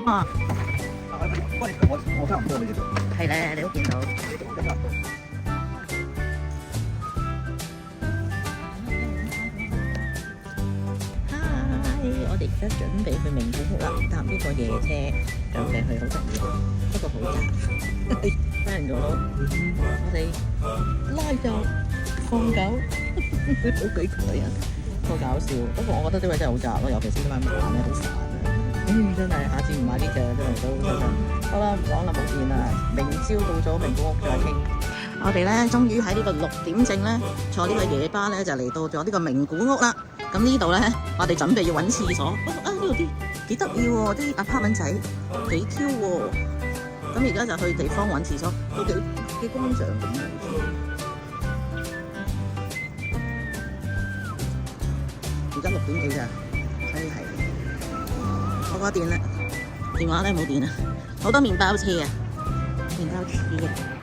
啊，我差唔多你呢度。係咧，你都見到。我哋而家準備去名古屋啦，搭呢個夜車準備去，好得意，不過好窄。翻嚟咗，我哋拉咗放狗，好鬼攰啊，好搞笑。不過我覺得呢位真係好窄咯，尤其是呢班木板咧好煩啊。真係下次唔買呢隻真係都真係。好啦，唔講啦，冇電啦。明朝到咗名古屋再傾。我哋咧終於喺呢個6點正咧坐呢個夜巴咧就嚟到咗呢個名古屋啦。咁呢度咧，我哋準備要揾廁所。呢度啲幾得意喎，啲 apartment 仔幾 Q 喎。咁而家就去地方揾廁所，都幾乾淨咁樣。而家6點幾咋？係。我個電咧，電話咧冇電啊，好多麵包車啊，麵包車啊。